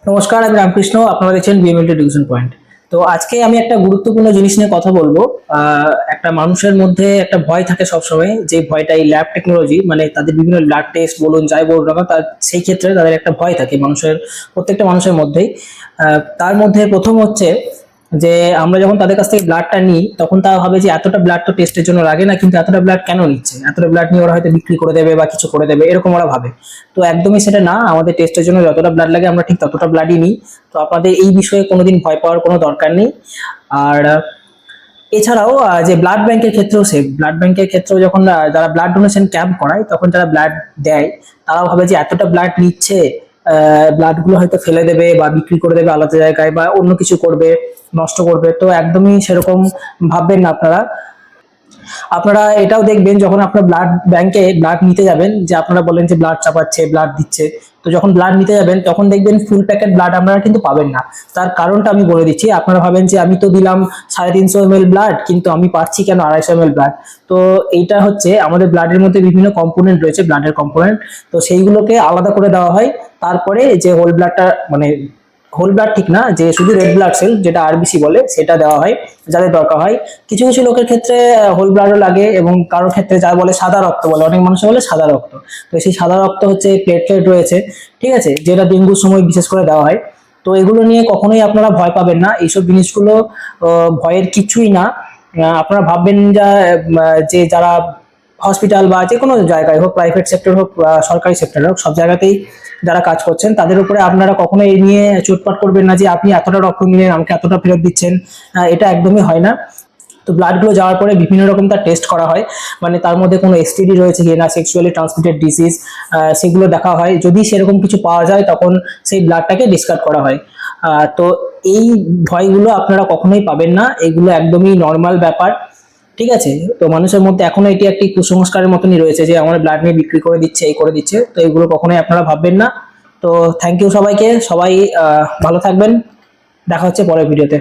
নমস্কার, আমি রামকৃষ্ণ। আপনারা দেখছেন বিএমএল এডুকেশন পয়েন্ট। তো আজকে আমি একটা গুরুত্বপূর্ণ জিনিস নিয়ে কথা বলবো। একটা মানুষের মধ্যে একটা ভয় থাকে সবসময়, যে ভয়টা এই ল্যাব টেকনোলজি, মানে তাদের বিভিন্ন ব্লাড টেস্ট বলুন, যাই বলুন না কেন, তার সেই ক্ষেত্রে তাদের একটা ভয় থাকে মানুষের, প্রত্যেকটা মানুষের মধ্যেই। তার মধ্যে প্রথম হচ্ছে যে আমরা যখন তাদের কাছ থেকে ব্লাডটা নিই, তখন তারা ভাবে যে এতটা ব্লাড তো টেস্টের জন্য লাগে না, কিন্তু এতটা ব্লাড কেন নিচ্ছে, এতটা ব্লাড নিয়ে ওরা হয়তো বিক্রি করে দেবে বা কিছু করে দেবে, এরকম ওরা ভাবে। তো একদমই সেটা না, আমাদের টেস্টের জন্য যতটা ব্লাড লাগে আমরা ঠিক ততটা ব্লাডই নিই। তো আপনাদের এই বিষয়ে কোনোদিন ভয় পাওয়ার কোনো দরকার নেই। আর এছাড়াও যে ব্লাড ব্যাংকের ক্ষেত্রেও, সে ব্লাড ব্যাংকের ক্ষেত্রেও যখন যারা ব্লাড ডোনেশন ক্যাম্প করায়, তখন যারা ব্লাড দেয় তারাও ভাবে যে এতটা ব্লাড নিচ্ছে, ব্লাড গুলো হয়তো ফেলে দেবে বা বিক্রি করে দেবে আলাদা জায়গায়, বা অন্য কিছু করবে, নষ্ট করবে। তো একদমই সেরকম ভাববেন না আপনারা। আপনারা এটাও দেখবেন, যখন আপনার ব্লাড ব্যাংকে ব্লাড নিতে যাবেন, যে আপনারা বলেন যে ব্লাড চাপাচ্ছে, ব্লাড দিচ্ছে, তো যখন ব্লাড নিতে যাবেন তখন দেখবেন ফুল প্যাকেট ব্লাড আপনারা কিন্তু পাবেন না। তার কারণটা আমি বলে দিচ্ছি। আপনারা ভাবেন যে আমি তো দিলাম 350 ml ব্লাড, কিন্তু আমি পাচ্ছি কেন 250 ml ব্লাড। তো এইটা হচ্ছে, আমাদের ব্লাডের মধ্যে বিভিন্ন কম্পোনেন্ট রয়েছে, ব্লাডের কম্পোনেন্ট, তো সেইগুলোকে আলাদা করে দেওয়া হয়। তারপরে যে হোল ব্লাডটা, মানে হোল ব্লাড ঠিক না, যে শুধু রেড ব্লাড সেল যেটা আরবিসি বলে, সেটা দেওয়া হয় যাদের দরকার হয়। কিছু কিছু লোকের ক্ষেত্রে হোল ব্লাডও লাগে, এবং কারোর ক্ষেত্রে যা বলে সাদা রক্ত বলে, অনেক মানুষ বলে সাদা রক্ত। তো সেই সাদা রক্ত হচ্ছে প্লেটলেট রয়েছে, ঠিক আছে, যেটা ডেঙ্গুর সময় বিশেষ করে দেওয়া হয়। তো এগুলো নিয়ে কখনোই আপনারা ভয় পাবেন না, এইসব জিনিসগুলো ভয়ের কিছুই না। আপনারা ভাববেন যে যারা হসপিটাল বা যে কোনো জায়গায় হোক, প্রাইভেট সেক্টর হোক বা সরকারি সেক্টর হোক, সব জায়গাতেই যারা কাজ করছেন তাদের উপরে আপনারা কখনো এই নিয়ে চোটপাট করবেন না যে আপনি এতটা রক্ত নিলেন, আমাকে এতটা ফেরত দিচ্ছেন। এটা একদমই হয় না। তো ব্লাড গুলো যাওয়ার পরে বিভিন্ন রকম তার টেস্ট করা হয়, মানে তার মধ্যে কোনো এসটিডি রয়েছে কিনা, সেক্সুয়ালি ট্রান্সমিটেড ডিজিজ, সেগুলো দেখা হয়। যদি সেরকম কিছু পাওয়া যায়, তখন সেই ব্লাডটাকে ডিসকার্ড করা হয়। তো এই ভয়গুলো আপনারা কখনোই পাবেন না, এগুলো একদমই নর্মাল ব্যাপার। ঠিক আছে। তো মানুষের মধ্যে এখনো এটি একটি কুসংস্কারের মতনই রয়েছে, যে আমার ব্লাড নিয়ে বিক্রি করে দিচ্ছে, এই করে দিচ্ছে। তো এগুলো কখনোই আপনারা ভাববেন না। তো থ্যাংক ইউ সবাইকে, সবাই ভালো থাকবেন। দেখা হচ্ছে পরের ভিডিওতে।